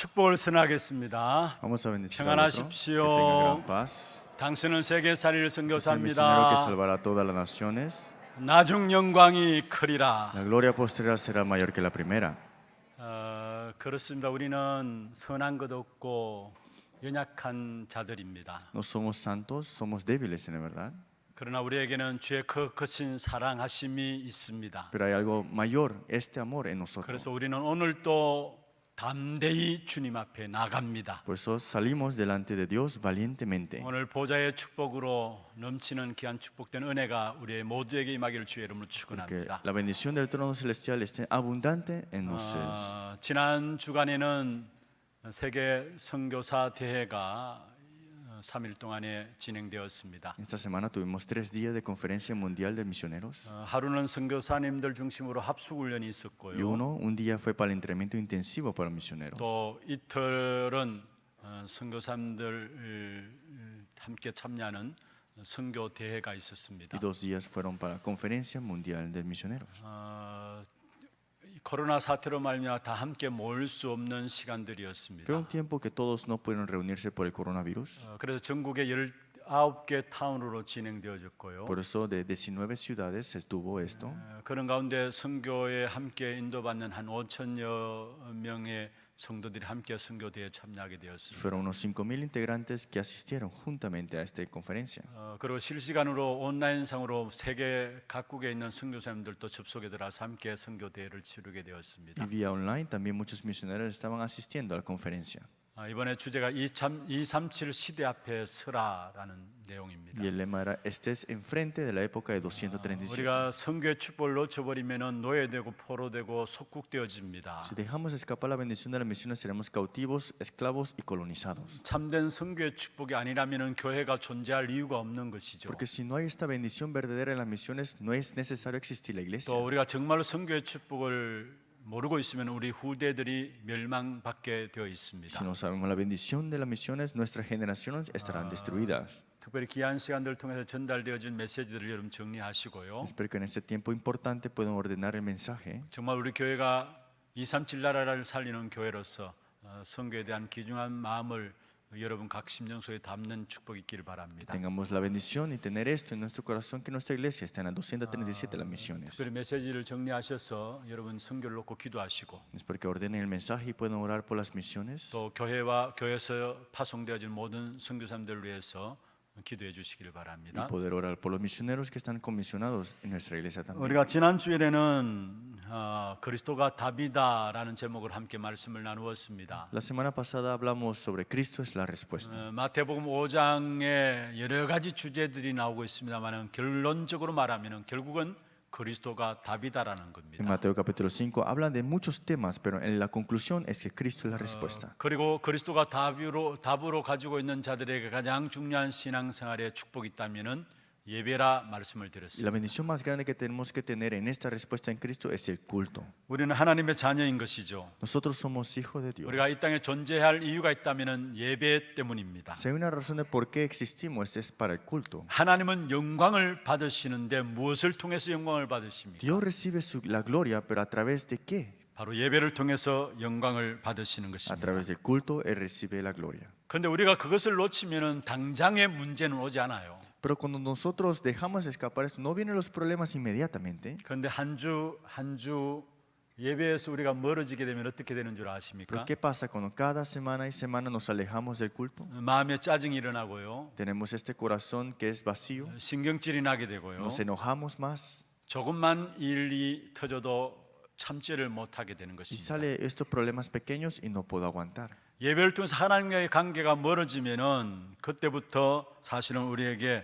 축복을 선하겠습니다. Vamos a bendecir al otro. Que 평안하십시오. tenga gran paz. 당신은 세계 살릴 Este es el misionero que 선교사입니다. salvará a todas las naciones. 나중 영광이 크리라. La gloria posterior será mayor que la primera. 그렇습니다. 우리는 선한 것 없고 연약한 자들입니다. No somos santos, somos débiles en la verdad. 그러나 우리에게는 주의 크신 사랑하심이 있습니다. Pero hay algo mayor, este amor en nosotros. 그래서 우리는 오늘 또 담대히 주님 앞에 나갑니다. Por eso salimos delante de Dios valientemente. 오늘 보좌의 축복으로 넘치는 귀한 축복된 은혜가 우리의 모두에게 임하기를 주의 이름으로 Que 축원합니다. la bendición del trono celestial esté abundante en ustedes. 지난 주간에는 세계 선교사 대회가 3일 동안에 진행되었습니다. Esta semana tuvimos 3 días de conferencia mundial de misioneros. 하루는 선교사님들 중심으로 합숙 훈련이 Y 있었고요. un día fue para el entrenamiento intensivo para los misioneros. 또 이틀은 선교사님들 함께 참여하는 선교 대회가 있었습니다. Y 2 días fueron para la conferencia mundial de misioneros. 코로나 사태로 말미암아 다 함께 모일 수 없는 시간들이었습니다. Fue un tiempo que todos no pudieron reunirse por el coronavirus. 그래서 전국의 19개 타운으로 진행되어졌고요. Por eso de 19 ciudades se tuvo esto. 그런 가운데 선교에 함께 인도받는 한 5천여 명의 성도들이 함께 선교대회에 참여하게 되었습니다. Fueron unos 5,000 integrantes que asistieron juntamente a esta conferencia. 그리고 실시간으로 온라인상으로 세계 각국에 있는 선교사님들도 접속에 들어서 함께 선교대회를 치르게 되었습니다. Y vía online también muchos misioneros estaban asistiendo a la conferencia. 이번에 주제가 237 시대 앞에 서라라는 내용입니다. Y el lema era: estés enfrente de la época de 237. 우리가 선교의 축복을 놓쳐버리면 노예되고 포로되고 속국되어집니다. Si dejamos escapar la bendición de la misión, seremos cautivos, esclavos y colonizados. 참된 선교의 축복이 아니라면 교회가 존재할 이유가 없는 것이죠. Porque si no hay esta bendición verdadera en las misiones, no es necesario existir la iglesia. 또 우리가 정말로 선교의 축복을 모르고 있으면 우리 후대들이 멸망받게 되어 있습니다. Si no sabemos la bendición de las misiones, nuestras generaciones estarán destruidas. 특별히 귀한 시간들을 통해서 전달되어진 메시지들을 여러분 정리하시고요. Espero que en este tiempo importante puedan ordenar el mensaje. 정말 우리 교회가 237 나라를 살리는 교회로서 선교에 대한 귀중한 마음을 여러분 각 심정소에 담는 축복이 있기를 바랍니다. Tengamos la bendición y tener esto en nuestro corazón, que nuestra iglesia está en las 237 las misiones. 특별히 메시지를 정리하셔서 여러분 선교를 놓고 기도하시고 Espero que ordenen el mensaje y puedan orar por las misiones. 또 교회와 교회에서 파송되어진 모든 선교사님들을 위해서 기도해 주시기를 Y 바랍니다. poder orar por los misioneros que están comisionados en nuestra iglesia también. 우리가 지난 주일에는 그리스도가 답이다라는 제목을 함께 말씀을 나누었습니다. La semana pasada hablamos sobre Cristo es la respuesta. 마태복음 5장에 여러 가지 주제들이 나오고 있습니다만 결론적으로 말하면 결국은 그리스도가 답이다라는 En 겁니다. Mateo capítulo 5 hablan de muchos temas, pero en la conclusión es que Cristo es la respuesta. 그리고 그리스도가 답으로 가지고 있는 자들에게 가장 중요한 신앙생활의 축복이 있다면은 예배라 말씀을 Y 드렸습니다. la bendición más grande que tenemos que tener en esta respuesta en Cristo es el culto. 우리는 하나님의 자녀인 것이죠. Nosotros somos hijos de Dios. 우리가 이 땅에 존재할 이유가 있다면은 예배 때문입니다. Si hay una razón de por qué existimos es para el culto. 하나님은 영광을 받으시는데 무엇을 통해서 영광을 받으십니까? Dios recibe la gloria, pero ¿a través de qué? 바로 예배를 통해서 영광을 받으시는 A 것입니다. través del culto Él recibe la gloria. 그런데 우리가 그것을 놓치면은 당장의 문제는 오지 않아요. Pero cuando nosotros dejamos escapar esto, no vienen los problemas inmediatamente. 그런데 한 주 예배에서 우리가 멀어지게 되면 어떻게 되는 줄 Pero 아십니까? ¿qué pasa cuando cada semana y semana nos alejamos del culto? 마음에 짜증이 일어나고요. Tenemos este corazón que es vacío, 신경질이 나게 되고요. nos enojamos más 조금만 일이 터져도 참지를 못하게 되는 y 것입니다. sale estos problemas pequeños y no puedo aguantar. 예배를 통해서 하나님과의 관계가 멀어지면은 그때부터 사실은 우리에게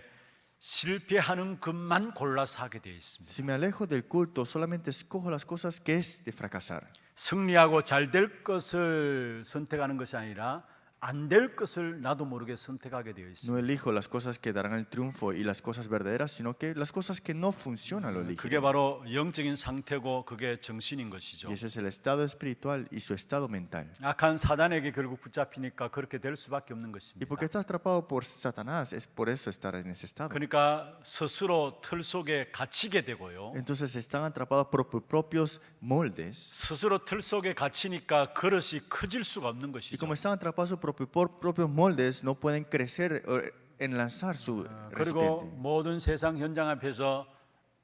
실패하는 것만 골라서 하게 되어 있습니다. Si me alejo del culto, solamente escojo las cosas que es de fracasar. 승리하고 잘 될 것을 선택하는 것이 아니라 안 될 것을 나도 모르게 선택하게 되어 있습니다. No elijo las cosas que darán el triunfo y las cosas verdaderas, sino que las cosas que no funcionan lo 그게 elijo. 바로 영적인 상태고 그게 정신인 것이죠. Y ese es el estado espiritual y su estado mental. 악한 사단에게 결국 붙잡히니까 그렇게 될 수밖에 없는 Y 것입니다. porque está atrapado por Satanás, es por eso estar en ese estado. 그러니까 스스로 틀 속에 갇히게 되고요. Entonces están atrapados por sus propios moldes. 스스로 틀 속에 갇히니까 그릇이 커질 수가 없는 Y 것이죠. como están atrapados por propios moldes, no pueden crecer o enlazar su 그리고 recipiente. 모든 세상 현장 앞에서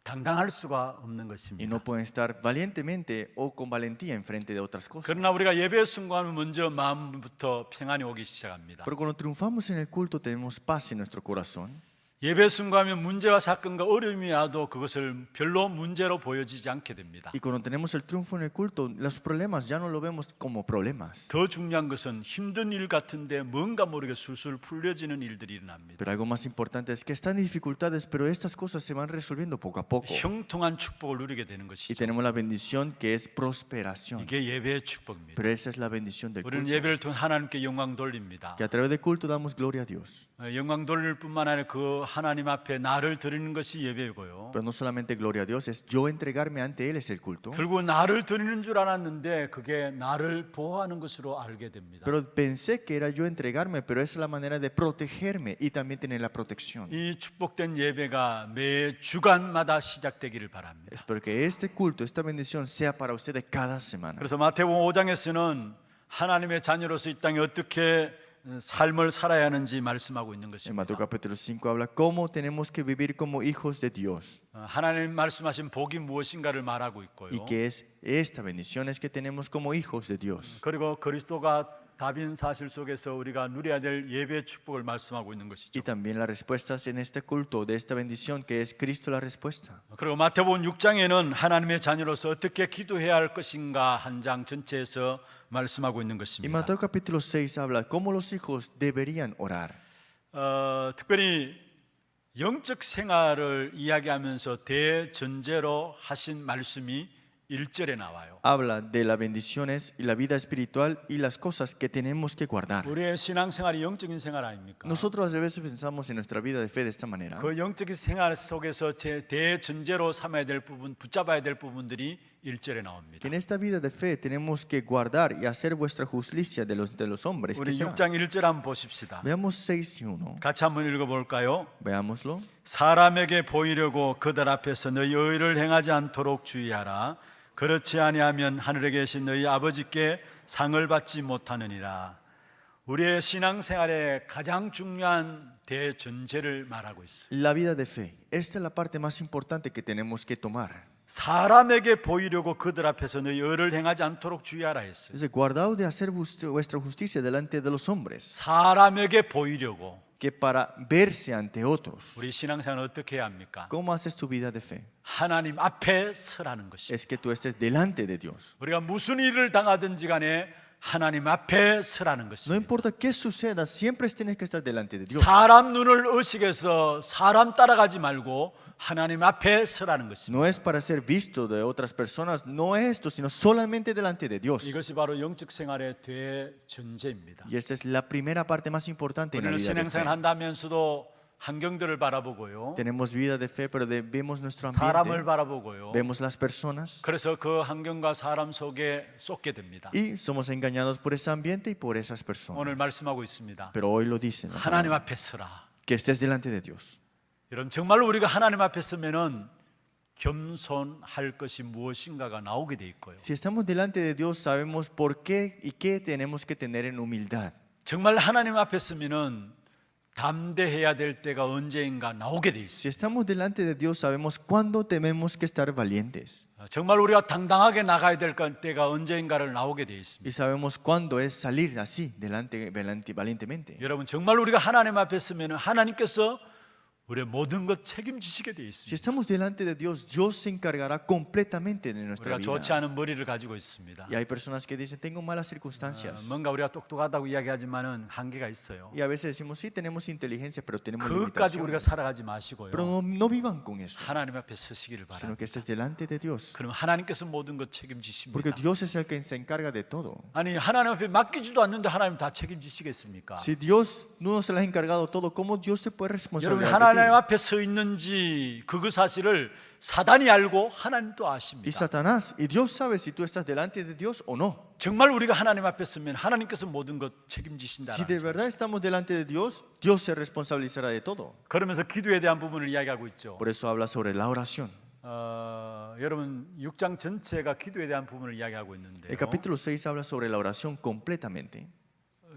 당당할 수가 없는 Y 것입니다. no pueden estar valientemente o con valentía enfrente de otras cosas. 그러나 우리가 예배에 순간은 먼저 마음부터 평안이 오기 시작합니다. Pero cuando triunfamos en el culto tenemos paz en nuestro corazón. 예배 순간하면 문제와 사건과 어려움이 와도 그것을 별로 문제로 보여지지 않게 됩니다. Y cuando tenemos el triunfo en el culto, los problemas ya no lo vemos como problemas. 더 중요한 것은 힘든 일 같은데 뭔가 모르게 술술 풀려지는 일들이 일어납니다. Pero algo más importante es que están en dificultades, pero estas cosas se van resolviendo poco a poco. 형통한 축복을 누리게 되는 Y 것이죠. tenemos la bendición que es prosperación. 이게 예배의 축복입니다. Pero esa es la bendición del 우리는 culto. 예배를 통해 하나님께 영광 돌립니다. Que a través del culto damos gloria a Dios. 영광 돌릴 뿐만 아니라 그 하나님 앞에 나를 드리는 것이 예배고요. Pero no solamente gloria a Dios, es yo entregarme ante Él es el culto. 결국 나를 드리는 줄 알았는데 그게 나를 보호하는 것으로 알게 됩니다. Pero pensé que era yo entregarme, pero esa es la manera de protegerme y también tener la protección. 이 축복된 예배가 매 주간마다 시작되기를 바랍니다. Espero que este culto, esta bendición sea para ustedes cada semana. 그래서 마태복음 5장에서는 하나님의 자녀로서 이 땅에 어떻게 삶을 살아야 하는지 말씀하고 있는 En 것입니다. Mateo capítulo 5 habla cómo tenemos que vivir como hijos de Dios. 하나님 말씀하신 복이 무엇인가를 말하고 있고요. Y que es esta bendición es que tenemos como hijos de Dios. 그리고 그리스도가 답인 사실 속에서 우리가 누려야 될 예배의 축복을 말씀하고 있는 것이죠. Y también las respuestas en este culto de esta bendición que es Cristo la respuesta. 그리고 마태복음 6장에는 하나님의 자녀로서 어떻게 기도해야 할 것인가 한 장 전체에서 말씀하고 있는 Y 것입니다. Mateo capítulo 6 habla cómo los hijos deberían orar. 특별히 영적 생활을 이야기하면서 대전제로 하신 말씀이 1절에 나와요. Habla de las bendiciones y la vida espiritual y las cosas que tenemos que guardar. 우리의 신앙생활이 영적인 생활 아닙니까? Nosotros a veces pensamos en nuestra vida de fe de esta manera. 그 영적인 생활 속에서 대전제로 삼아야 될 부분, 붙잡아야 될 부분들이 1절에 나옵니다. Que en esta vida de fe tenemos que guardar y hacer vuestra justicia de los hombres. 우리 ¿Qué será? 6장 1절 한번 보십시다. Veamos 6 y 1. 같이 한번 읽어볼까요? Veámoslo. 사람에게 보이려고 그들 앞에서 너희 의를 행하지 않도록 주의하라. 그렇지 아니하면 하늘에 계신 너희 아버지께 상을 받지 못하느니라. 우리의 신앙생활의 가장 중요한 대전제를 말하고 있어요. La vida de fe. Esta es la parte más importante que tenemos que tomar. 사람에게 보이려고 그들 앞에서 너희 의를 행하지 않도록 주의하라 했어요. Es de guardaos de hacer vuestra justicia delante de los hombres, 사람에게 보이려고. que para verse ante otros. 우리 신앙생활은 어떻게 해야 합니까? ¿Cómo haces tu vida de fe? 하나님 앞에 서라는 것이. Es que tú estés delante de Dios. 우리가 무슨 일을 당하든지 간에 하나님 앞에 서라는 No 것입니다. importa qué suceda, siempre tienes que estar delante de Dios. 사람 눈을 의식해서 사람 따라가지 말고 하나님 앞에 서라는 것입니다. No es para ser visto de otras personas, no esto, sino solamente delante de Dios. 이것이 바로 영적 생활의 대전제입니다. Y esta es la primera parte más importante en la 우리는 vida de 신앙생활 fe. 한다면서도 환경들을 바라보고요. Tenemos vida de fe, pero vemos nuestro 사람을 ambiente, 바라보고요. vemos las personas 그래서 그 환경과 사람 속에 쏟게 됩니다. y somos engañados por ese ambiente y por esas 오늘 personas. 말씀하고 있습니다. Pero hoy lo dicen, la 하나님 palabra, 앞에 서라. que estés delante de Dios. 여러분 정말로 우리가 하나님 앞에 서면은 겸손할 것이 무엇인가가 나오게 돼 있고요. Si estamos delante de Dios, sabemos por qué y qué tenemos que tener en humildad. 정말 하나님 앞에 서면은 담대해야 될 때가 언제인가 나오게 돼 있어요. Si estamos delante de Dios, sabemos cuándo tenemos que estar valientes. 정말 우리가 당당하게 나가야 될 때가 언제인가를 나오게 돼 있습니다. Y sabemos cuándo es salir así, valientemente. 여러분 정말 우리가 하나님 앞에 서면 하나님께서 우리의 모든 것 책임지시게 되어 Si 있습니다. estamos delante de Dios, Dios se encargará completamente de nuestra 우리가 좋지 vida. 않은 머리를 가지고 있습니다. Y hay personas que dicen, tengo malas circunstancias. 뭔가 우리가 똑똑하다고 이야기하지만은 한계가 있어요. Y a veces decimos, sí, tenemos inteligencia, pero tenemos 그것 가지고 우리가 limitaciones. 살아가지 마시고요. Pero no vivan con eso, 하나님 앞에 서시기를 sino 바랍니다. que estés delante de Dios. 그럼 하나님께서 모든 것 Porque 책임지십니다. Dios es el que se encarga de todo. 아니 하나님 앞에 맡기지도 않는데 하나님 다 책임지시겠습니까? Si Dios no se le ha encargado todo, ¿cómo Dios se puede 여러분 responsabilizar 하나님 de ti? 앞에 서 있는지 그 사실을 사단이 알고 하나님도 Y 아십니다. Satanás, y Dios sabe si tú estás delante de Dios o no. 정말 우리가 하나님 앞에 서면 하나님께서 모든 것 Si de 책임지신다라는 verdad estamos delante de Dios, Dios se responsabilizará de todo. 그러면서 기도에 대한 부분을 이야기하고 있죠. Por eso habla sobre la oración. 여러분 6장 전체가 기도에 대한 부분을 이야기하고 있는데요. El capítulo 6 habla sobre la oración completamente.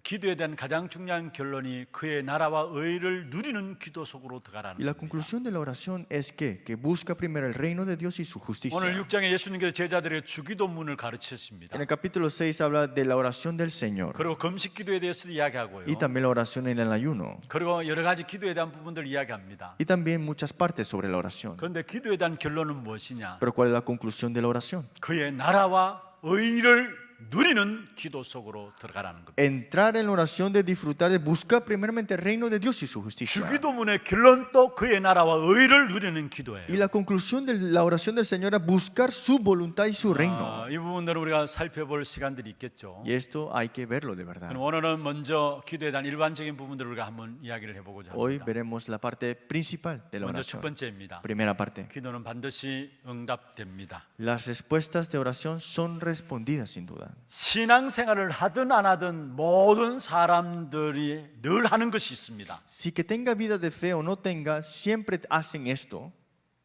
기도에 대한 가장 중요한 결론이 그의 나라와 의를 누리는 기도 속으로 들어가라는 Y la 겁니다. conclusión de la oración es que busca primero el reino de Dios y su 오늘 justicia. 6장에 예수님께서 제자들에게 주기도문을 가르치십니다. En el capítulo 6 habla de la oración del Señor 그리고 금식 기도에 대해서도 이야기하고요. y también la oración en el ayuno 그리고 여러 가지 기도에 대한 부분들을 이야기합니다. y también muchas partes sobre la oración. 그런데 기도에 대한 결론은 무엇이냐? Pero ¿cuál es la conclusión de la oración? 그의 나라와 의를 누리는 기도 속으로 들어가라는 겁니다. Entrar en la oración de disfrutar, de buscar primeramente el reino de Dios y su justicia. 주기도문의 결론도 그의 나라와 의를 누리는 기도예요. Y la conclusión de la oración del Señor es buscar su voluntad y su reino. 이 부분들을 우리가 살펴볼 시간들이 있겠죠. Y esto hay que verlo de verdad. 그럼 오늘은 먼저 기도에 대한 일반적인 부분들을 우리가 한번 이야기를 해보고자 Hoy 합니다. veremos la parte principal de la 먼저 첫 oración. 번째입니다. Primera parte. 기도는 반드시 응답됩니다. Las respuestas de oración son respondidas sin duda. 신앙생활을 하든 안 하든 모든 사람들이 늘 하는 것이 있습니다. Si que tenga vida de fe o no tenga, siempre hacen esto.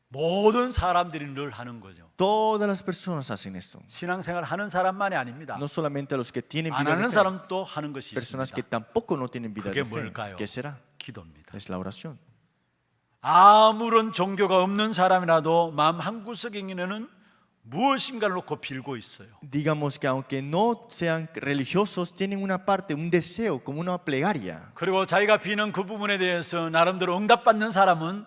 모든 사람들이 늘 하는 거죠. Todas las personas hacen esto. 신앙생활 하는 사람만이 아닙니다. No solamente los que tienen 안 vida 하는 de fe, 사람도 하는 것이 personas que 있습니다. tampoco no tienen vida 그게 de fe. 뭘까요? ¿Qué será? 기도입니다. Es la oración. 아무런 종교가 없는 사람이라도 마음 한구석에는 무엇인가를 놓고 빌고 있어요. Digamos que aunque no sean religiosos, tienen una parte, un deseo, como una plegaria. 그리고 자기가 비는 그 부분에 대해서 나름대로 응답받는 사람은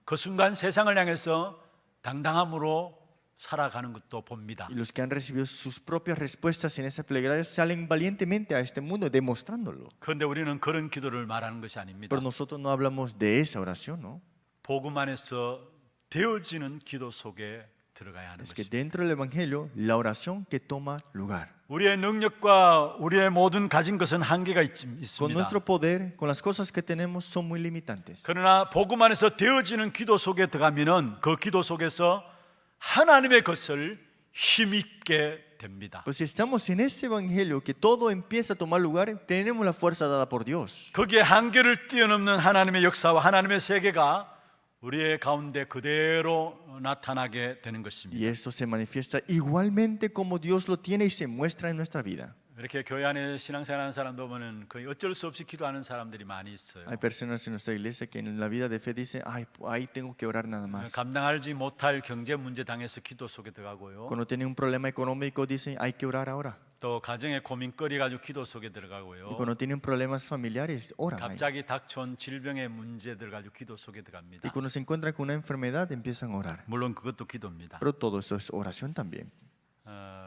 그 순간 세상을 향해서 당당함으로 살아가는 것도 봅니다. Y los que han recibido sus propias respuestas en esa plegaria salen valientemente a este mundo demostrándolo. 그런데 우리는 그런 기도를 말하는 것이 아닙니다. Pero nosotros no hablamos de esa oración, ¿no? 복음 안에서 되어지는 기도 속에 들어가야 하는 Es que 것입니다. dentro del Evangelio, la oración que toma lugar. 우리의 능력과 우리의 모든 가진 것은 한계가 Con 있습니다. nuestro poder, con las cosas que tenemos, son muy limitantes. 그러나 복음 안에서 되어지는 기도 속에 들어가면은 그 기도 속에서 하나님의 것을 힘있게 됩니다. Pues si estamos en ese Evangelio que todo empieza a tomar lugar, tenemos la fuerza dada por Dios. 거기에 한계를 뛰어넘는 하나님의 역사와 하나님의 세계가 우리의 가운데 그대로 나타나게 되는 것입니다. Y esto se manifiesta igualmente como Dios lo tiene y se muestra en nuestra vida. 이렇게 교회 안에 신앙생활하는 사람도 보면 거의 어쩔 수 없이 기도하는 사람들이 많이 있어요. Hay personas en nuestra iglesia que en la vida de fe dicen, ay, ahí tengo que orar nada más. 감당하지 못할 경제 문제 당해서 기도 속에 들어가고요. Cuando tienen un problema económico dicen, hay que orar ahora. 또 가정에 고민거리 가지고 기도 속에 Y 들어가고요. cuando tienen problemas familiares, oran. Ahí. 갑자기 닥쳐온 질병의 문제들 가지고 기도 속에 Y 들어갑니다. cuando se encuentran con una enfermedad, empiezan a orar. 물론 그것도 기도입니다. Pero todo eso es oración también.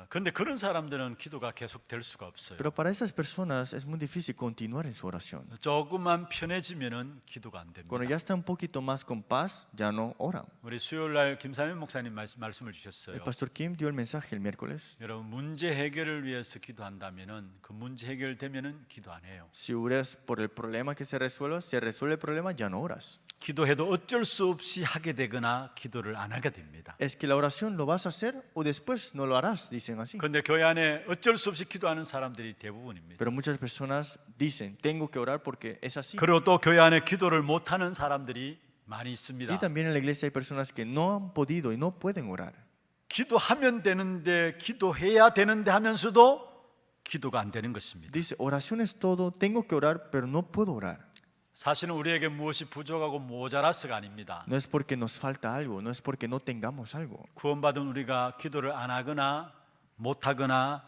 그런데 그런 사람들은 기도가 계속 될 수가 없어요. Pero para esas personas es muy difícil continuar en su oración. 조금만 편해지면은 기도가 안 됩니다. Cuando ya está un poquito más con paz, ya no oran. 우리 수요일 날 김삼현 목사님 말씀을 주셨어요. El pastor Kim dio el mensaje el miércoles. 여러분 문제 해결을 위해서 기도한다면은 그 문제 해결되면은 기도 안 해요. Si oras por el problema que se resuelve el problema, ya no oras. 기도해도 어쩔 수 없이 하게 되거나 기도를 안 하게 됩니다. Es que la oración lo vas a hacer o después no lo harás, dicen así. 그런데 교회 안에 어쩔 수 없이 기도하는 사람들이 대부분입니다. Pero muchas personas dicen, tengo que orar porque es así. 그리고 또 교회 안에 기도를 못하는 사람들이 많이 있습니다. Y también en la iglesia hay personas que no han podido y no pueden orar. 기도하면 되는데 기도해야 되는데 하면서도 기도가 안 되는 것입니다. Dice, oración es todo, tengo que orar, pero no puedo orar. 사실은 우리에게 무엇이 부족하고 모자라서가 아닙니다. No es porque nos falta algo, no es porque no tengamos algo. 구원받은 우리가 기도를 안 하거나 못 하거나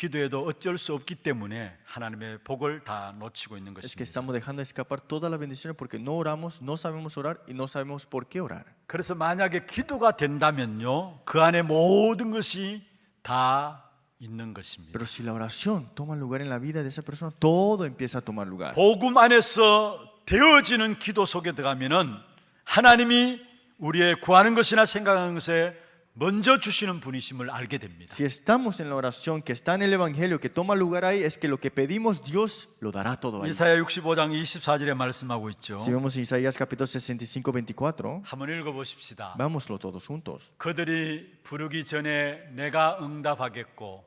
기도해도 어쩔 수 없기 때문에 하나님의 복을 다 놓치고 있는 Es que 것입니다. estamos dejando escapar todas las bendiciones porque no oramos, no sabemos orar y no sabemos por qué orar. 그래서 만약에 기도가 된다면요, 그 안에 모든 것이 다 있는 것입니다. Pero si la oración toma lugar en la vida de esa persona, todo empieza a tomar lugar. 복음 안에서 되어지는 기도 속에 들어가면은 하나님이 우리의 구하는 것이나 생각하는 것에 먼저 주시는 분이심을 알게 됩니다. Si estamos en la oración que está en el Evangelio, que toma lugar ahí, es que lo que pedimos, Dios lo dará todo ahí. 이사야 65장 24절에 말씀하고 있죠. Si vemos Isaías capítulo 65, 24, 한번 읽어보십시다. vámoslo todos juntos. 그들이 부르기 전에 내가 응답하겠고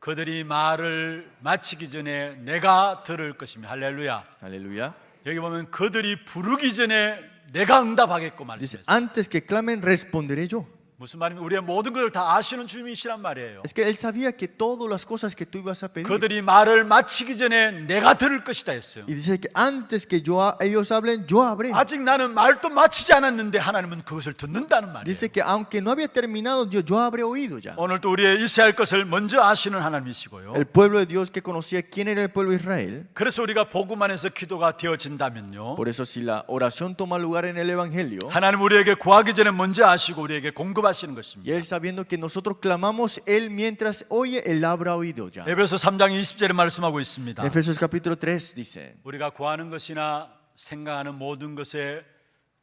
그들이 말을 마치기 전에 내가 들을 것이며. 할렐루야. Aleluya. 여기 보면 그들이 부르기 전에 내가 응답하겠고 Dice, 말씀했어요. antes que clamen, responderé yo. 무슨 말이냐면 우리의 모든 것을 다 아시는 주님이시란 말이에요. Es que él sabía que todas las cosas que tú ibas a pedir. 그들이 말을 마치기 전에 내가 들을 것이다 했어요. Y dice que antes que ellos hablen, yo hablé. 아직 나는 말도 마치지 않았는데 하나님은 그것을 듣는다는 말이에요. Dice que aunque no había terminado, yo habré oído ya. 오늘도 우리의 있어야 할 것을 먼저 아시는 하나님이시고요. El pueblo de Dios que conocía quién era el pueblo de Israel. 그래서 우리가 복음 안에서 기도가 되어진다면요, Por eso si la oración toma lugar en el Evangelio, 하나님 우리에게 구하기 전에 먼저 아시고 우리에게 공급하시는 y 것입니다. él sabiendo que nosotros clamamos, él mientras oye, él habrá oído ya. 에베소 3장 20절에 말씀하고 있습니다. En Efesios capítulo 3 dice, 우리가 구하는 것이나 생각하는 모든 것에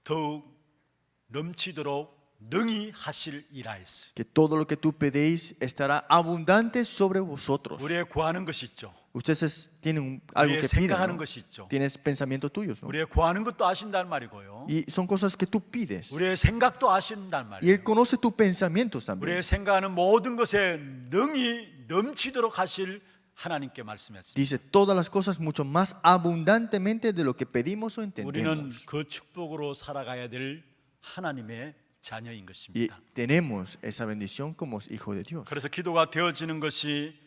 더욱 넘치도록 능히 하실 이라 했어. que todo lo que tú pedéis estará abundante sobre vosotros. 우리의 구하는 것이 있죠. Ustedes tienen algo 우리의 que piden, 생각하는 ¿no? 것이 있죠. Tienes pensamientos tuyos, ¿no? 우리의 구하는 것도 아신다는 말이고요. Y son cosas que tú pides. 우리의 생각도 아신다는 Y él 말이에요. conoce tus pensamientos también. 우리의 생각하는 모든 것에 능히 넘치도록 하실 하나님께 말씀했습니다. Dice todas las cosas mucho más abundantemente de lo que pedimos o 우리는 entendemos. 그 축복으로 살아가야 될 하나님의 자녀인 Y 것입니다. tenemos esa bendición como hijos de Dios. 그래서 기도가 되어지는 것이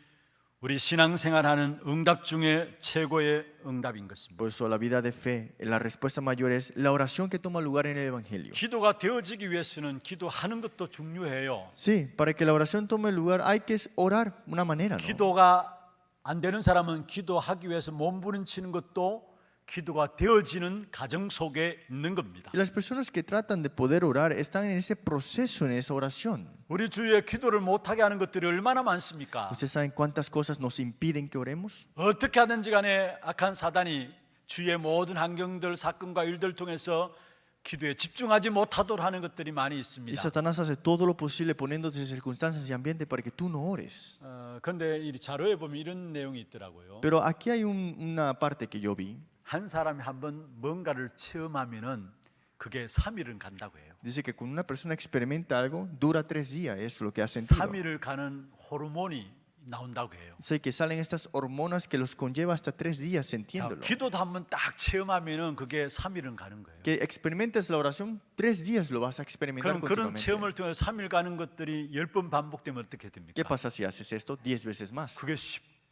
우리 신앙생활하는 응답 중에 최고의 응답인 것입니다. Por eso la vida de fe, la respuesta mayor es la oración que toma lugar en el Evangelio. 기도가 되어지기 위해서는 기도하는 것도 중요해요. Sí, para que la oración tome lugar hay que orar de una manera, ¿no? 기도가 안 되는 사람은 기도하기 위해서 몸부림치는 것도 기도가 되어지는 가정 속에 있는 겁니다. Y las personas que tratan de poder orar están en ese proceso, en esa oración. 우리 주위에 기도를 못하게 하는 것들이 얼마나 많습니까? ¿Ustedes saben cuántas cosas nos impiden que oremos? 어떻게 하든지 간에 악한 사단이 주위의 모든 환경들, 사건과 일들 통해서 기도에 집중하지 못하도록 하는 것들이 많이 Y 있습니다. Satanás hace todo lo posible poniéndose circunstancias y ambiente para que tú no ores. 그런데 이 자료에 보면 이런 내용이 있더라고요. Pero aquí hay una parte que yo vi. 한 사람이 한번 뭔가를 체험하면은 그게 3일은 간다고 해요. Dice que cuando una persona experimenta algo, dura 3 días. Eso es lo que ha sentido. 3일을 가는 호르몬이 나온다고 해요. Sé que salen estas hormonas que los conlleva hasta 3 días 자, sintiéndolo. 기도도 한번 딱 체험하면은 그게 3일은 가는 거예요. Que experimentes la oración, 3 días lo vas a experimentar 그럼 그런 continuamente. 체험을 통해 3일 가는 것들이 10번 반복되면 어떻게 ¿Qué 됩니까? pasa si haces esto 10 veces más? 그게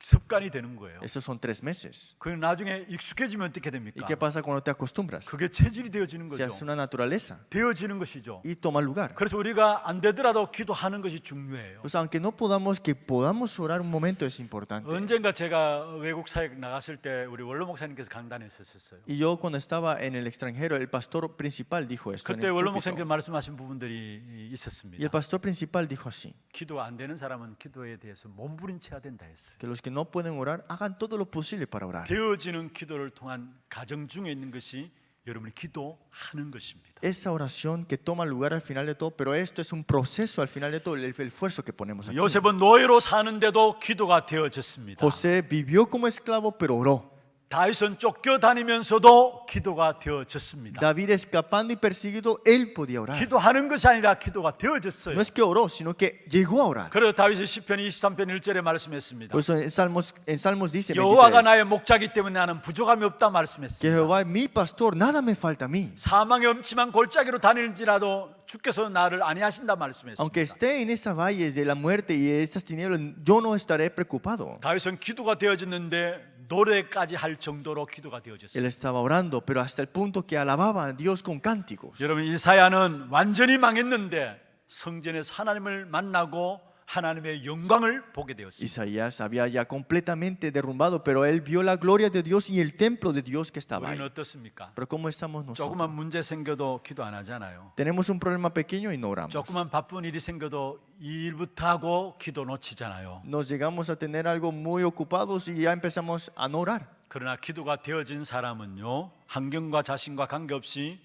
습관이 되는 거예요. Esos son 3 meses. 그 나중에 익숙해지면 어떻게 ¿Y 됩니까? qué pasa cuando te acostumbras? 그게 체질이 되어지는 Se hace 거죠. una naturaleza 되어지는 것이죠. y toma lugar. 그래서 우리가 안 되더라도 기도하는 것이 중요해요. Pues aunque no podamos, que podamos orar un momento es importante. 언젠가 제가 외국 사역 나갔을 때 우리 원로 목사님께서 강단했었어요. Y yo cuando estaba en el extranjero, el pastor principal dijo esto. En 그때 el 원로 púlpito. 목사님께서 말씀하신 부분들이 Y el 있었습니다. pastor principal dijo así, 기도 안 되는 사람은 기도에 대해서 몸부림쳐야 된다 했어요. que los que no pueden orar hagan todo lo posible para orar. 되어지는 기도를 통한 가정 중에 있는 것이 여러분이 기도하는 것입니다. Esa oración que toma lugar al final de todo, pero esto es un proceso al final de todo, el esfuerzo que ponemos aquí. 요셉은 노예로 사는데도 기도가 되어졌습니다. José vivió como esclavo, pero oró. 다윗은 쫓겨다니면서도 기도가 되어졌습니다. David escapando y perseguido, él podía orar. 기도하는 것이 아니라 기도가 되어졌어요. No es que oró, sino que llegó a orar. 그래서 다윗이 시편 23편 1절에 말씀했습니다. Por eso en Salmos dice, 여호와가 23, 나의 목자기 때문에 나는 부족함이 없다 que 말씀했습니다. Jehová es mi pastor, nada me falta a mí. 사망의 엄침한 골짜기로 다닐지라도 주께서 나를 안위하신다 말씀했습니다. Aunque esté en esa valle de la muerte y de estas tinieblas, yo no estaré preocupado. 다윗은 기도가 되어졌는데 노래까지 할 정도로 기도가 Él 되어졌어요. estaba orando, pero hasta el punto que alababa a Dios con cánticos. 여러분 이사야는 완전히 망했는데 성전에서 하나님을 만나고 하나님의 영광을 보게 되었습니다. Isaías había ya completamente derrumbado, pero él vio la gloria de Dios y el templo de Dios que estaba ahí. 우리는 어떻습니까? Pero ¿cómo estamos nosotros? 조그만 문제 생겨도 기도 안 하잖아요. Tenemos un problema pequeño y no oramos. 조그만 바쁜 일이 생겨도 이 일부터 하고 기도 놓치잖아요. Nos llegamos a tener algo muy ocupados y ya empezamos a no orar. 그러나 기도가 되어진 사람은요, 환경과 자신과 관계없이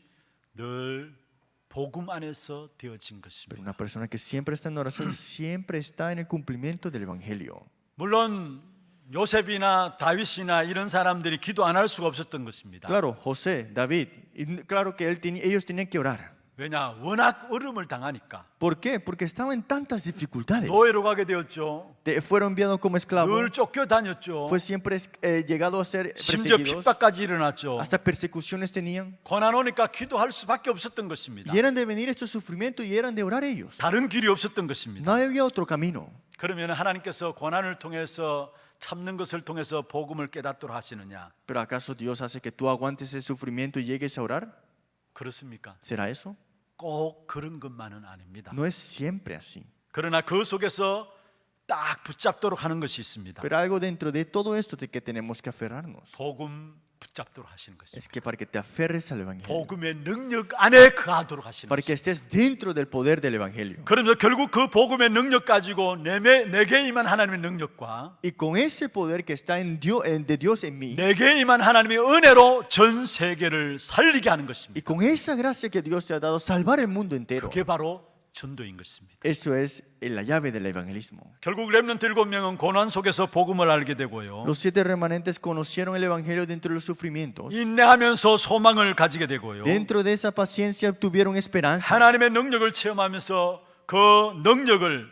늘 복음 안에서 되어진 Pero 것입니다. una persona que siempre está en oración, siempre está en el cumplimiento del Evangelio. 물론 요셉이나 다윗이나 이런 사람들이 기도 안 할 수가 없었던 것입니다. Claro, José, David, y claro que ellos tenían que orar. 왜냐, 워낙 어려움을 당하니까. ¿Por qué? Porque estaban en tantas dificultades. 노예로 가게 되었죠. Fueron enviados como esclavos. 늘 쫓겨다녔죠. Fue siempre llegado a ser 심지어 perseguidos. 핍박까지 일어났죠. Hasta persecuciones tenían. 고난 오니까 기도할 수밖에 없었던 것입니다. Y eran de venir estos sufrimientos y eran de orar ellos. 다른 길이 없었던 것입니다. No había otro camino. 그러면 하나님께서 고난을 통해서 참는 것을 통해서 복음을 깨닫도록 하시느냐? Pero ¿acaso Dios hace que tú aguantes el sufrimiento y llegues a orar? 그렇습니까? ¿Será eso? 꼭 그런 것만은 아닙니다. No es siempre así. 그러나 그 속에서 딱 붙잡도록 하는 것이 있습니다. Pero algo dentro de todo esto de que tenemos que aferrarnos 복음 붙잡도록 하시는 것입니다. es que para que te aferres al Evangelio, 복음의 능력 안에 거하도록 하시는 para que 것입니다. estés dentro del poder del Evangelio. 그러면서 결국 그 복음의 능력 가지고 내게 임한 하나님의 능력과 Y con ese poder que está en Dios, de Dios en mí, 내게 임한 하나님의 은혜로 전 세계를 살리게 하는 y 것입니다. con esa gracia que Dios te ha dado, salvar el mundo entero. 그게 바로 전도인 것입니다. Eso es la llave del evangelismo. 결국 렘넌트 7명은 고난 속에서 복음을 알게 되고요. Los 7 remanentes conocieron el evangelio dentro de los sufrimientos. 인내하면서 소망을 가지게 되고요. Dentro de esa paciencia tuvieron esperanza. 하나님의 능력을 체험하면서 그 능력을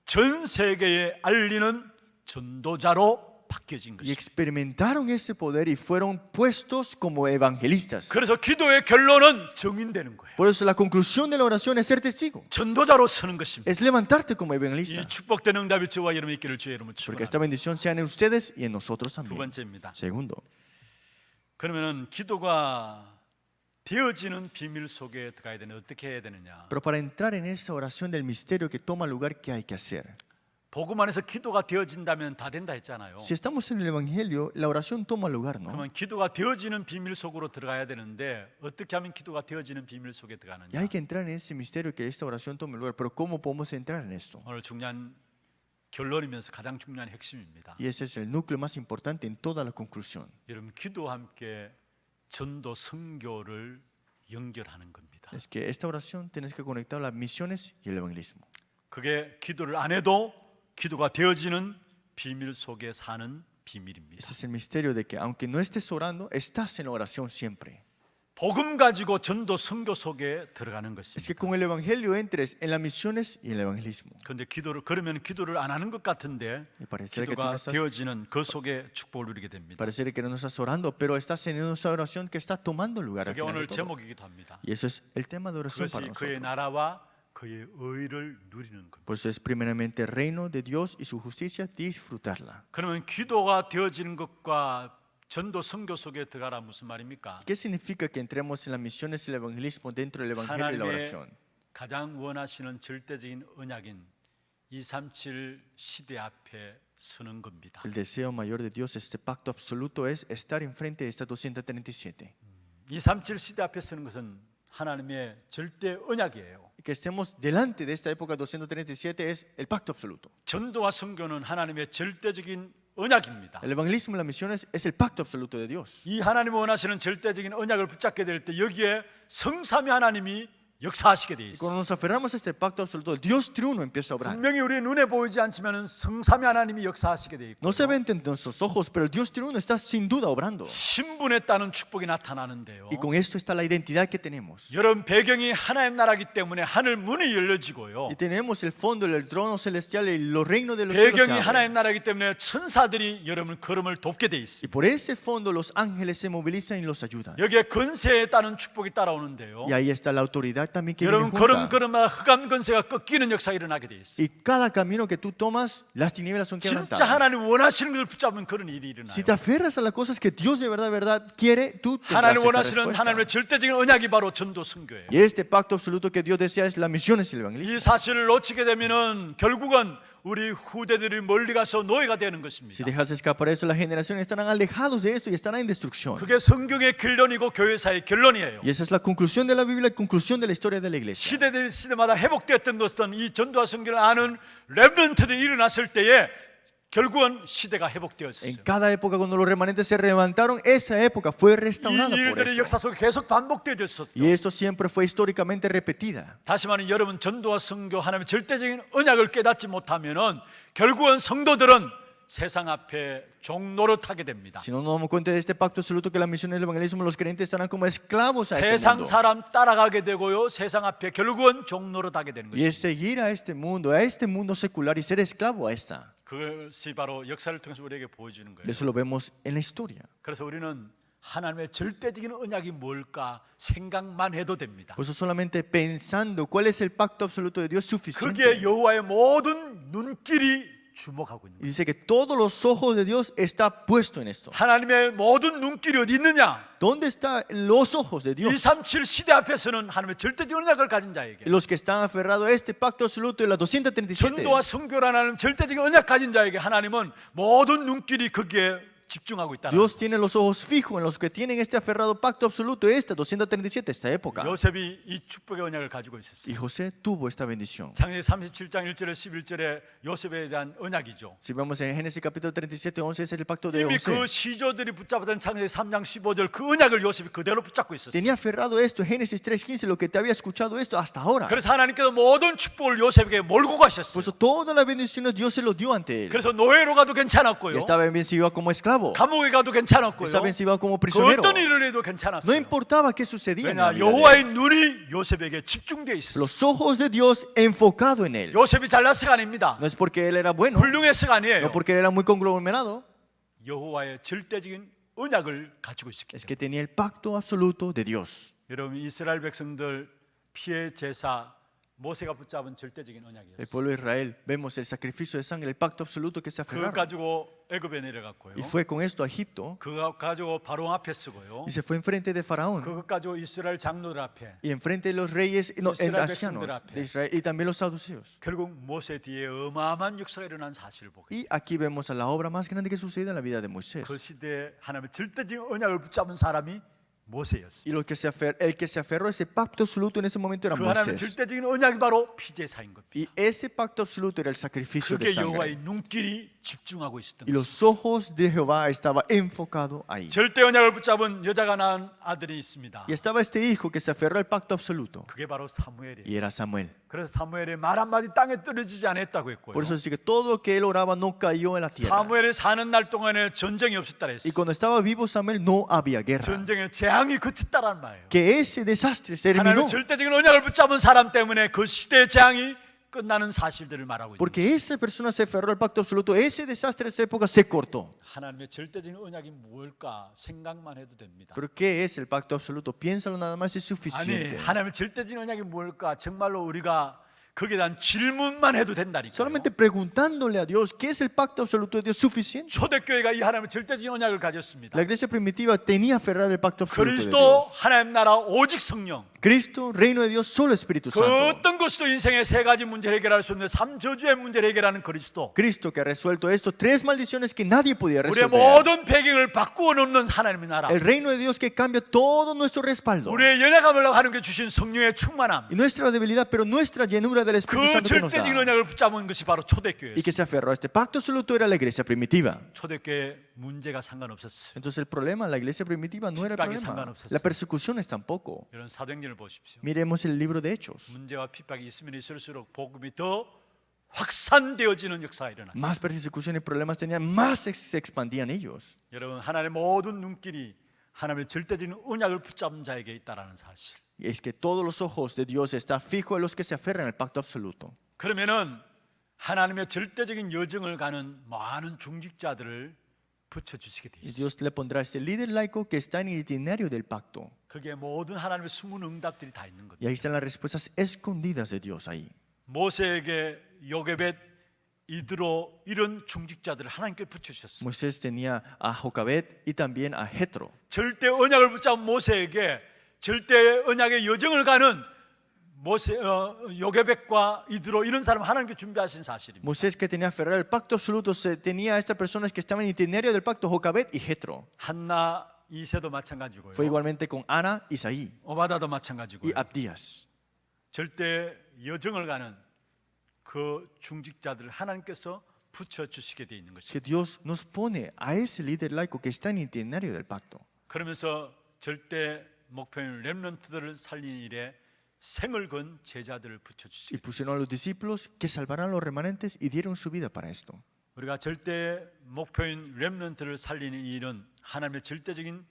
전 세계에 알리는 전도자로 바뀌어진 Y 것입니다. experimentaron ese poder y fueron puestos como evangelistas. 그래서 기도의 결론은 증인되는 거예요. Por eso la conclusión de la oración es ser testigo. 전도자로 서는 것입니다. Es levantarte como 이 evangelista. 축복된 응답이 저와 여러분의 있기를 주의 이름으로 Porque 축원합니다. esta bendición sea en ustedes y en nosotros 두 también. 번째입니다. Segundo, 그러면은 기도가 되어지는 비밀 속에 들어가야 되는 어떻게 해야 되느냐? pero para entrar en esa oración del misterio que toma lugar, ¿qué hay que hacer? 복음 안에서 기도가 되어진다면 다 된다 했잖아요. Si estamos en el evangelio, la oración toma lugar, ¿no? 그러면 기도가 되어지는 비밀 속으로 들어가야 되는데 어떻게 하면 기도가 되어지는 비밀 속에 Y 들어가느냐? hay que entrar en ese misterio que esta oración tome lugar, pero ¿cómo podemos entrar en esto? 오늘 중요한 결론이면서 가장 중요한 핵심입니다. Y ese es el núcleo más importante en toda la conclusión. 여러분 기도와 함께 전도 선교를 연결하는 겁니다. Es que esta oración tienes que conectar las misiones y el evangelismo. 그게 기도를 안 해도 기도가 되어지는 비밀 속에 사는 비밀입니다. Ese es el misterio de que aunque no estés orando, estás en la oración siempre. 복음 가지고 전도 선교 속에 들어가는 Es que 것입니다. con el evangelio entres en las misiones y el evangelismo. 그런데 그러면 기도를 안 하는 것 같은데 Y pareciera que tú no 기도가 estás, 되어지는 그 속에 축복을 누리게 됩니다. pareciera que no estás orando, pero estás teniendo esa oración que está tomando lugar al 그게 final de 오늘 todo. 제목이기도 합니다. Y eso es el tema de oración para 그것이 그의 nosotros. 나라와 그의 의를 누리는 겁니다. Por eso es primeramente el reino de Dios y su justicia, disfrutarla. 그러면 기도가 되어지는 것과 전도 선교 속에 들어가라 무슨 말입니까? ¿Qué significa que entremos en las misiones y el evangelismo dentro del evangelio y la 하나님의 oración? 가장 원하시는 절대적인 언약인 237 시대 앞에 서는 겁니다. El deseo mayor de Dios, este pacto absoluto, es estar enfrente de esta 237. 237 시대 앞에 서는 것은 하나님의 절대 언약이에요. Que estemos delante de esta época 237 es el pacto absoluto. 전도와 선교는 하나님의 절대적인 언약입니다. El evangelismo y las misiones es el pacto absoluto de Dios. 이 하나님이 원하시는 절대적인 언약을 붙잡게 될 때 여기에 성삼위 하나님이 역사하시게 돼 Y 있어요. cuando nos aferramos a este pacto absoluto, el Dios triuno empieza a obrar. 분명히 우리 눈에 보이지 않지만 성삼위 하나님이 역사하시게 돼 있고 No se ve ante nuestros ojos, pero el Dios triuno está sin duda obrando. 신분에 따른 축복이 나타나는데요. Y con esto está la identidad que tenemos. 여러분 배경이 하나님 나라기 때문에 하늘 문이 열려지고요. Y tenemos el fondo, el trono celestial y los reinos de los cielos. se 배경이 abren. 하나님 나라기 때문에 천사들이 여러분 걸음을 돕게 돼 Y 있습니다. por ese fondo los ángeles se movilizan y los ayudan. 여기에 건세에 따른 축복이 따라오는데요. Y ahí está la autoridad también que viene 여러분 junta. 걸음마다 흑암 건세가 꺾이는 역사가 일어나게 돼 있어요. Y cada camino que tú tomas, las tinieblas son 진짜 quebrantadas. 하나님 원하시는 것을 붙잡으면 그런 일이 일어나요. Si te aferras a las cosas que Dios de verdad quiere, tú tendrás 하나님 esta 원하시는 respuesta. 하나님의 절대적인 언약이 바로 전도 선교예요. Y este pacto absoluto que Dios desea es las misiones y el evangelismo. 이 사실을 놓치게 되면은 결국은 우리 후대들이 멀리 가서 노예가 되는 Si 것입니다. dejas escapar eso, las generaciones estarán alejados de esto y estarán en destrucción. 그게 성경의 결론이고 교회사의 결론이에요. Y esa es la conclusión de la Biblia y conclusión de la historia de la iglesia. 시대들 시대마다 회복되었던 것은 이 전도와 성경을 아는 렘넌트들이 일어났을 때에 결국은 시대가 En 회복되었어요. cada época cuando los remanentes se levantaron, esa época fue 이 restaurada por 일들이 eso. 역사 속에 계속 반복되어졌었죠. Y esto siempre fue históricamente repetida. 다시 말하면 여러분 전도와 선교 하나님의 절대적인 언약을 깨닫지 못하면은 결국은 성도들은 세상 앞에 종노릇하게 됩니다. Si no nos damos cuenta de este pacto absoluto que la misión del evangelismo, los creyentes estarán como esclavos a este 세상 mundo. 사람 따라가게 되고요. 세상 앞에 결국은 종노릇하게 되는 Y es 것입니다. seguir a este mundo secular y ser esclavo a esta. 그것이 바로 역사를 통해서 우리에게 보여주는 거예요. Eso lo vemos en la historia. 그래서 우리는 하나님의 절대적인 언약이 뭘까 생각만 해도 됩니다. Por eso solamente pensando cuál es el pacto absoluto de Dios es 그게 suficiente. 여호와의 모든 눈길이 주목하고 있는 Y 거예요. dice que todos los ojos de Dios está puesto en esto. 하나님의 모든 눈길이 어디 있느냐? ¿Dónde están los ojos de Dios? 237 시대 앞에서는 하나님의 절대적인 언약을 가진 자에게, Los que están aferrados a este pacto absoluto de las 237. 전도와 선교라는 절대적인 언약 가진 자에게 하나님은 모든 눈길이 거기에 집중하고 있다. Dios tiene los ojos fijos en los que tienen este aferrado pacto absoluto, esta 237, esta época. 요셉이 이 축복의 언약을 가지고 있었어요. Y José tuvo esta bendición. 창세기 37장 1절에 11절에 요셉에 대한 언약이죠. Si vemos en Génesis capítulo 37, 11, ese es el pacto de 이미 José. 그 시조들이 붙잡았던 창세기 3장 15절 그 언약을 요셉이 그대로 붙잡고 있었어요. Tenía aferrado esto, Génesis 3:15, lo que te había escuchado esto hasta ahora. 그래서 하나님께서 모든 축복을 요셉에게 몰고 Por 가셨어요. eso todas las bendiciones Dios se lo dio ante él. 그래서 노예로 가도 Y 괜찮았고요. estaba bien si iba como esclavo, 감옥에 가도 괜찮았고요. estaba bien si iba como 그 prisionero. 어떤 일을 해도 No 괜찮았어요. importaba qué sucedía en la 왜냐 vida de él. 여호와의 눈이 요셉에게 집중되어 있었어요. Los ojos de Dios enfocado en él. 요셉이 잘났어가 아닙니다. No es porque él era bueno, 훌륭해서가 아니에요. no porque él era muy conglomerado, 여호와의 절대적인 언약을 가지고 있었기 es 때문에. que tenía el pacto absoluto de Dios. 여러분 이스라엘 백성들 피해 제사 모세가 붙잡은 절대적인 El 언약이었어요. pueblo de Israel, vemos el sacrificio de sangre, el pacto absoluto que se 그거 aferraron. 가지고 애굽에 내려갔고요. Y fue con esto a Egipto 그거 가지고 바로 앞에 쓰고요. y se fue enfrente de Faraón 그것 가지고 이스라엘 장로들 앞에 y enfrente de los reyes no, Israel ancianos 백성들 앞에. de Israel y también los saduceos. 결국 모세 뒤에 어마어마한 역사가 일어난 사실을 보게 돼요. Y aquí vemos a la obra más grande que sucede en la vida de Moisés. 그 시대에 하나님의 절대적인 언약을 붙잡은 사람이 모세였어요. Y el que se aferró a ese pacto absoluto en ese momento era 그 하나님의 Moisés. 절대적인 언약이 바로 피제사인 겁니다. Y ese pacto absoluto era el sacrificio de 그게 sangre. 여호와의 눈길이 집중하고 있었던 Y 거예요. los ojos de Jehová estaba enfocado ahí. 절대 언약을 붙잡은 여자가 낳은 아들이 있습니다. Y estaba este hijo que se aferró al pacto absoluto. 그게 바로 사무엘이에요. Y era Samuel. 그래서 사무엘의 말 한마디 땅에 떨어지지 않았다고 했고요. Por eso dice que todo lo que él oraba no cayó en la tierra. 사무엘이 사는 날 동안에 전쟁이 없었다 Y 했어요. cuando estaba vivo Samuel no había guerra. 전쟁의 재앙이 그쳤다란 말이에요. Que ese desastre se terminó. 하나님의 절대적인 언약을 붙잡은 사람 때문에 그 시대의 재앙이 끝나는 사실들을 말하고 있는 거예요. Porque esa persona se aferró al pacto absoluto. Ese desastre de esa época se cortó. 하나님의 절대적인 언약이 뭘까 생각만 해도 됩니다. ¿Pero qué es el pacto absoluto? Piénsalo nada más, es 아니 suficiente. 하나님의 절대적인 언약이 뭘까 정말로 우리가 거기에 대한 질문만 해도 된다니까요. Solamente preguntándole a Dios qué es el pacto absoluto de Dios suficiente. 초대교회가 이 하나님의 절대적인 언약을 가졌습니다. La iglesia primitiva tenía aferrado el pacto absoluto de 그리스도 Dios. 하나님 나라 오직 성령. Cristo, reino de Dios, solo Espíritu 그 Santo. 어떤 것도 인생의 세 가지 문제를 해결할 수 없는 삼저주의 문제를 해결하는 그리스도. Cristo que ha resuelto esto, tres maldiciones que nadie podía 우리의 resolver. 모든 배경을 바꾸어 놓는 하나님의 나라. El reino de Dios que cambia todo nuestro respaldo. 우리의 연약함을 하나님께 주신 성령의 충만함. Y nuestra debilidad, pero nuestra llenura del Espíritu 그 Santo que nos da. 절대적인 언약을 붙잡은 것이 바로 Y 초대교회였어요. que se aferró a este pacto absoluto era la iglesia primitiva. 초대교회 문제가 상관없었어요. Entonces el problema, la iglesia primitiva no era el 핍박이 problema. 상관없었어요. La persecución es tampoco. 이런 사도행전을 보십시오. Miremos el libro de Hechos. 문제와 핍박이 있으면 있을수록 복음이 더 확산되어지는 역사가 일어났어요. Más persecución y problemas tenían, más se expandían ellos. 여러분 하나님의 모든 눈길이 하나님의 절대적인 언약을 붙잡은 자에게 있다라는 사실. Y es que todos los ojos de Dios están fijos en los que se aferran al pacto absoluto. 그러면은 하나님의 절대적인 여정을 가는 많은 중직자들을 붙여주시게 돼 Y 있어요. Dios le pondrá ese líder laico que está en el itinerario del pacto. 그게 모든 하나님의 숨은 응답들이 다 있는 거예요. Y ahí están las respuestas escondidas de Dios ahí. 모세에게 요게벳, 이드로 이런 중직자들을 하나님께 붙여주셨어요. Moisés tenía a Jocabet y también a Jetro. 절대 언약을 붙잡은 모세에게 절대 언약의 여정을 가는 요게백과 이드로 이런 사람 하나님께 준비하신 사실입니다. Moisés, que tenía aferrado al pacto absoluto, tenía a estas personas que estaban en el itinerario del pacto, Jocabet y Jetro. 한나 이세도 마찬가지고요. Fue igualmente con Ana, Isaí 오바다도 y 마찬가지고요. Abdías. 절대 여정을 가는 그 중직자들을 하나님께서 붙여 주시게 돼 있는 Es que 것입니다. Dios nos pone a ese líder laico que está en el itinerario del pacto. 그러면서 절대 목표인 렘넌트들을 살리는 일에 생을 건 제자들을 붙여 Y 주시게 pusieron a los discípulos que salvarán a los remanentes y dieron su vida para esto. 우리가 절대 목표인 렘넌트를 살리는 일은 하나님의 절대적인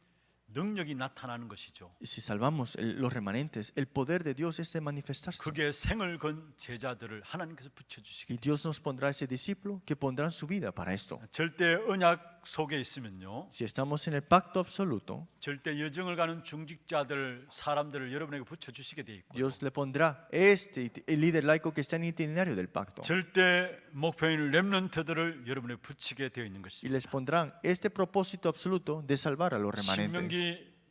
능력이 나타나는 것이죠. Y si salvamos los remanentes, el poder de Dios es de manifestarse. 그게 생을 건 제자들을 하나님께서 붙여 주시게 Y Dios nos pondrá ese discípulo que pondrán su vida para esto. 절대 언약 속에 있으면요, Si estamos en el pacto absoluto, 절대 여정을 가는 중직자들 사람들을 여러분에게 붙여 주시게 돼 있고, Dios le pondrá el líder laico que está en el itinerario del pacto. 절대 목표인 렘넌트들을 여러분에게 붙이게 되어 있는 Y 것입니다. les pondrán este propósito absoluto de salvar a los remanentes. 신명기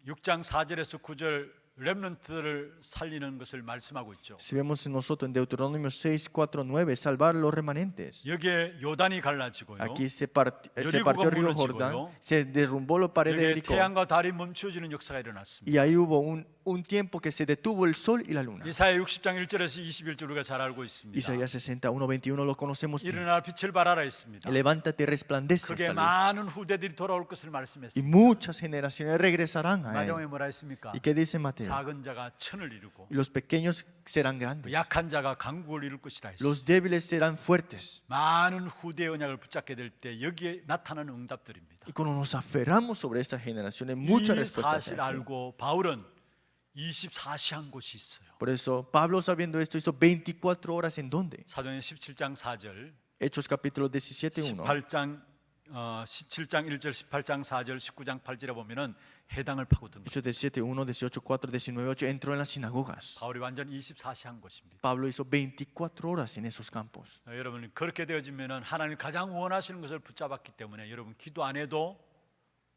6장 4절에서 9절 렘넌트들을 살리는 것을 말씀하고 있죠. Si vemos nosotros en Deuteronomio 6, 4, 9, salvar a los remanentes. 여기에 요단이 갈라지고요. Aquí se partió el Jericó가 río 무너지고요. Jordán, se derrumbó la pared de 여기에 Jericó. 태양과 달이 멈춰지는 역사가 일어났습니다. Y ahí hubo un tiempo que se detuvo el sol y la luna. 이사야 60장 1절에서 21절 우리가 잘 알고 있습니다. Isaías 61, 21 lo conocemos bien. 일어나 빛을 발하라 했습니다. Levántate, resplandece 그게 esta luz. 많은 후대들이 돌아올 것을 Y 말씀했습니다. muchas generaciones regresarán a 마지막에 él. 뭐라 했습니까? ¿Y qué dice Mateo? 작은 자가 천을 이루고 Y los pequeños serán grandes. 약한 자가 강국을 이룰 것이다 했습니다. Los débiles serán fuertes. 많은 후대의 언약을 붙잡게 될 때 여기에 나타나는 응답들입니다. Y cuando nos aferramos sobre estas generaciones, muchas 이 respuestas 사실 hay aquí. 알고 바울은 24시 한 곳이 있어요. Por eso, Pablo, sabiendo esto, hizo 24 horas en dónde? 사도행 17장 4절, Hechos capítulo 17, 1. 18장 17장 1절, 18장 4절, 19장 8절에 보면은 해당을 파고든 거예요. Hechos 17, 1, 18, 4, 19, 8. Entró en las sinagogas. 바울이 완전 24시 한 곳입니다. Pablo hizo 24 horas en esos campos. 여러분 그렇게 되어지면은 하나님 가장 원하시는 것을 붙잡았기 때문에 여러분 기도 안 해도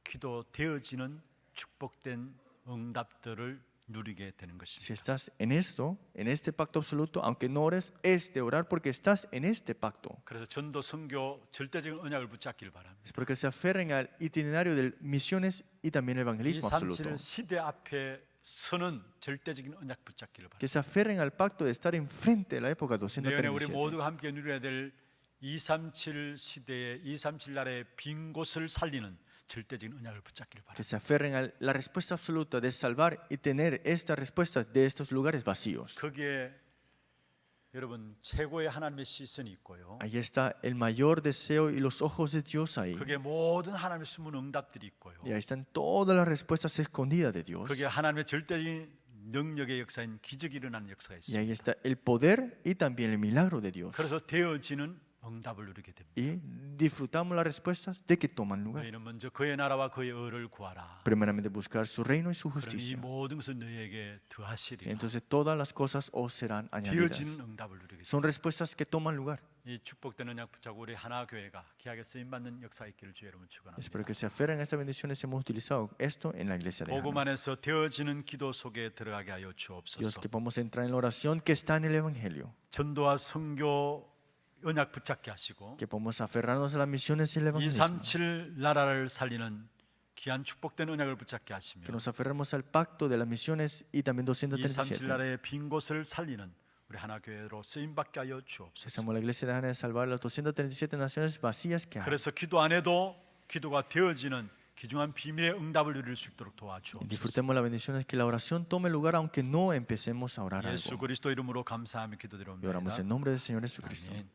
기도 되어지는 축복된 응답들을 누리게 되는 Si 것입니다. estás en esto, en este pacto absoluto, aunque no ores, es de orar porque estás en este pacto. 그래서 전도 선교 절대적인 언약을 붙잡기를 바랍니다. Es porque se aferren al itinerario de misiones y también el evangelismo absoluto. 237 시대 앞에 서는 절대적인 언약 붙잡기를 바랍니다. Que se aferren al pacto de estar enfrente de la época 내년에 우리 237. 모두가 함께 누려야 될 237 시대의 237 나라의 빈 곳을 살리는 절대적인 언약을 붙잡기를 바랍니다. Que se aferren a la respuesta absoluta de salvar y tener estas respuestas de estos lugares vacíos. 거기에 여러분 최고의 하나님의 시선이 있고요. Ahí está el mayor deseo y los ojos de Dios ahí. 거기에 모든 하나님의 숨은 응답들이 있고요. Y ahí están todas las respuestas escondidas de Dios. 거기에 하나님의 절대적인 능력의 역사인 기적이 일어나는 역사가 Y 있습니다. ahí está el poder y también el milagro de Dios. 그래서 되어지는 응답을 누리게 됩니다. Y disfrutamos las respuestas de que toman lugar. 너희는 먼저 그의 나라와 그의 의를 구하라. Primeramente buscar su reino y su 그러니 이 justicia. 모든 것은 너희에게 더하시리라. Entonces todas las cosas os serán añadidas. 되어지는 응답을 누리게 됩니다. Son respuestas que toman lugar. 이 축복된 언약 붙잡고 우리 하나 교회가 귀하게 쓰임 받는 역사 있기를 주의 여러분 축원합니다. Espero que se aferren a estas bendiciones. Hemos utilizado esto en la iglesia de 복음 Ana. 안에서 되어지는 기도 속에 들어가게 하여 Dios, 주옵소서. que podamos entrar en la oración que está en el Evangelio. 전도와 선교 언약 붙잡게 하시고 Que podamos aferrarnos a las misiones y el evangelismo. 237 나라를 살리는 귀한 축복된 언약을 붙잡게 하시며 Que nos aferremos al pacto de las misiones y también 237 237. 나라의 빈 곳을 살리는 우리 하나 교회로 쓰임 받게 하여 Que 주옵소서. seamos la iglesia de Ana de salvar las 237 naciones vacías que hay. 그래서 기도 안 해도 기도가 되어지는 귀중한 비밀의 응답을 누릴 수 있도록 Y 도와주옵소서. disfrutemos las bendiciones que la oración tome lugar aunque no empecemos a orar 예수 algo. 그리스도 이름으로 감사하며 Y oramos 기도드립니다. en nombre del Señor Jesucristo. 아멘.